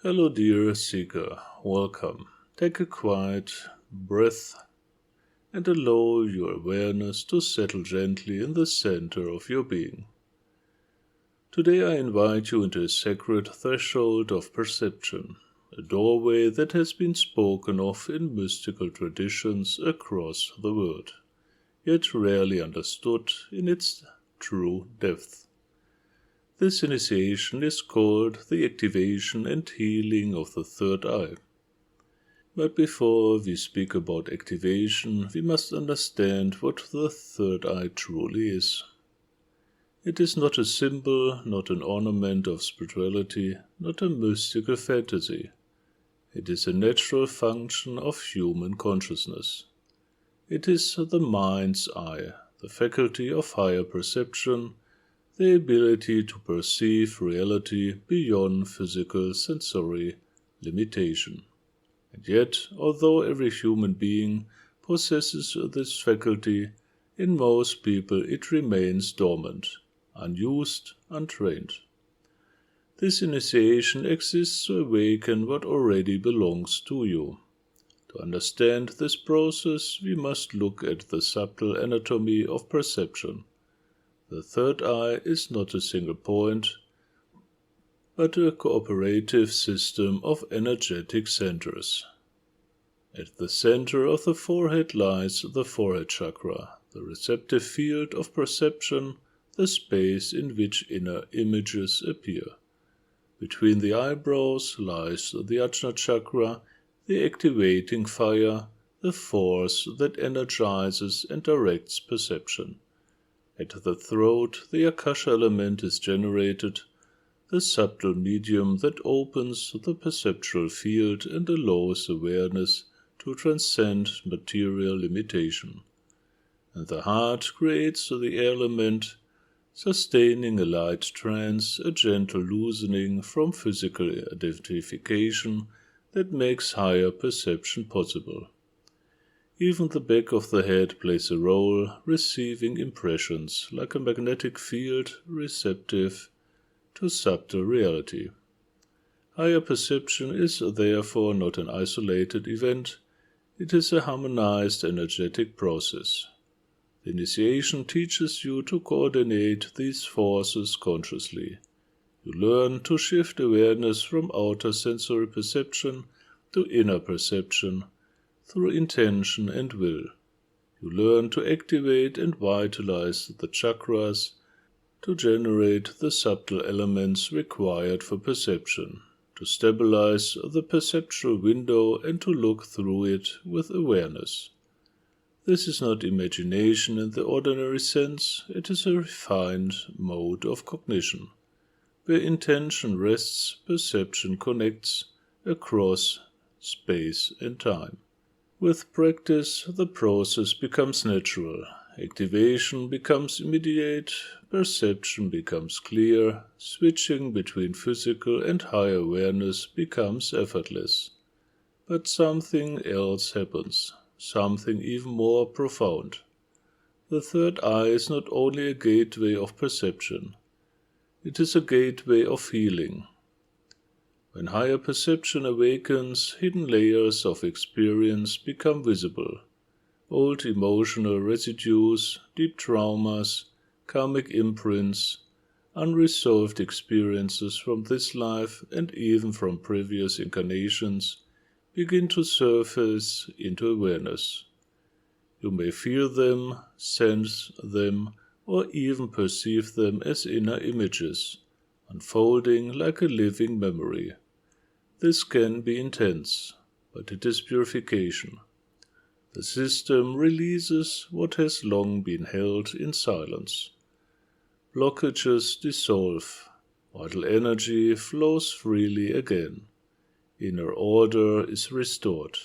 Hello, dear seeker. Welcome. Take a quiet breath and allow your awareness to settle gently in the center of your being. Today I invite you into a sacred threshold of perception, a doorway that has been spoken of in mystical traditions across the world, yet rarely understood in its true depth. This initiation is called the activation and healing of the third eye. But before we speak about activation, we must understand what the third eye truly is. It is not a symbol, not an ornament of spirituality, not a mystical fantasy. It is a natural function of human consciousness. It is the mind's eye, the faculty of higher perception, the ability to perceive reality beyond physical sensory limitation. And yet, although every human being possesses this faculty, in most people it remains dormant, unused, untrained. This initiation exists to awaken what already belongs to you. To understand this process, we must look at the subtle anatomy of perception. The third eye is not a single point, but a cooperative system of energetic centers. At the center of the forehead lies the forehead chakra, the receptive field of perception, the space in which inner images appear. Between the eyebrows lies the Ajna chakra, the activating fire, the force that energizes and directs perception. At the throat, the Akasha element is generated, the subtle medium that opens the perceptual field and allows awareness to transcend material limitation. And the heart creates the element, sustaining a light trance, a gentle loosening from physical identification that makes higher perception possible. Even the back of the head plays a role, receiving impressions like a magnetic field receptive to subtle reality. Higher perception is therefore not an isolated event, it is a harmonized energetic process. The initiation teaches you to coordinate these forces consciously. You learn to shift awareness from outer sensory perception to inner perception, through intention and will. You learn to activate and vitalize the chakras to generate the subtle elements required for perception, to stabilize the perceptual window and to look through it with awareness. This is not imagination in the ordinary sense, it is a refined mode of cognition. Where intention rests, perception connects across space and time. With practice, the process becomes natural. Activation becomes immediate, perception becomes clear, switching between physical and higher awareness becomes effortless. But something else happens, something even more profound. The third eye is not only a gateway of perception, it is a gateway of healing. When higher perception awakens, hidden layers of experience become visible. Old emotional residues, deep traumas, karmic imprints, unresolved experiences from this life and even from previous incarnations begin to surface into awareness. You may feel them, sense them, or even perceive them as inner images, unfolding like a living memory. This can be intense, but it is purification. The system releases what has long been held in silence. Blockages dissolve, vital energy flows freely again. Inner order is restored,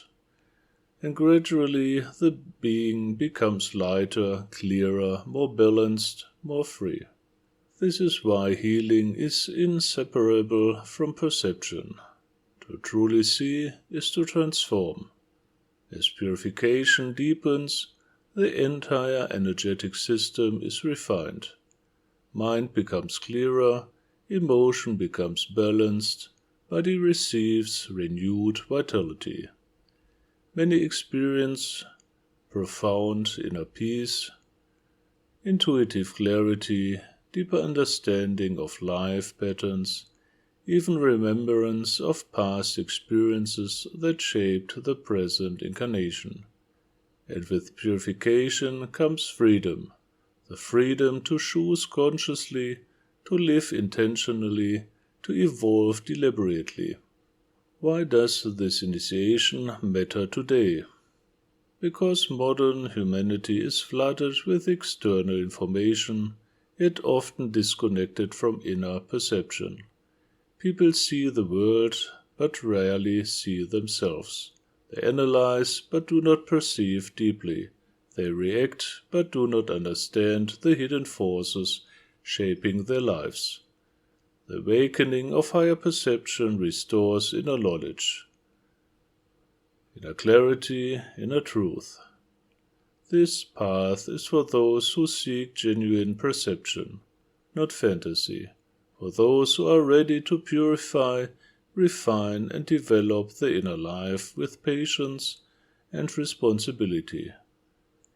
and gradually the being becomes lighter, clearer, more balanced, more free. This is why healing is inseparable from perception. To truly see is to transform. As purification deepens, the entire energetic system is refined. Mind becomes clearer, emotion becomes balanced, body receives renewed vitality. Many experience profound inner peace, intuitive clarity, deeper understanding of life patterns, even remembrance of past experiences that shaped the present incarnation. And with purification comes freedom, the freedom to choose consciously, to live intentionally, to evolve deliberately. Why does this initiation matter today? Because modern humanity is flooded with external information, yet often disconnected from inner perception. People see the world, but rarely see themselves. They analyze, but do not perceive deeply. They react, but do not understand the hidden forces shaping their lives. The awakening of higher perception restores inner knowledge, inner clarity, inner truth. This path is for those who seek genuine perception, not fantasy, for those who are ready to purify, refine, and develop the inner life with patience and responsibility,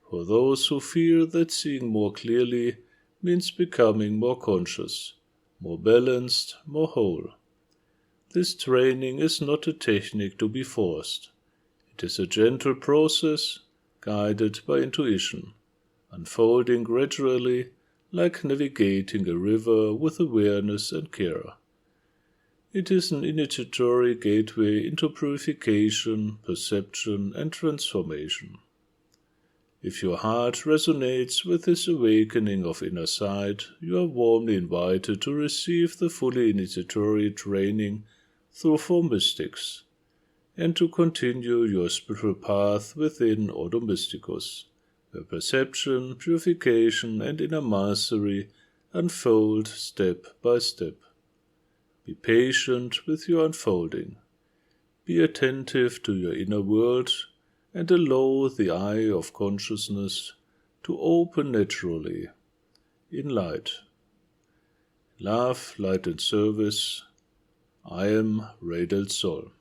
for those who feel that seeing more clearly means becoming more conscious, more balanced, more whole. This training is not a technique to be forced. It is a gentle process, guided by intuition, unfolding gradually, like navigating a river with awareness and care. It is an initiatory gateway into purification, perception, and transformation. If your heart resonates with this awakening of inner sight, you are warmly invited to receive the fully initiatory training through 4Mystics, and to continue your spiritual path within 4Mysticus, where perception, purification, and inner mastery unfold step by step. Be patient with your unfolding. Be attentive to your inner world and allow the eye of consciousness to open naturally, in light. Love, light, and service. I am Radiant Soul.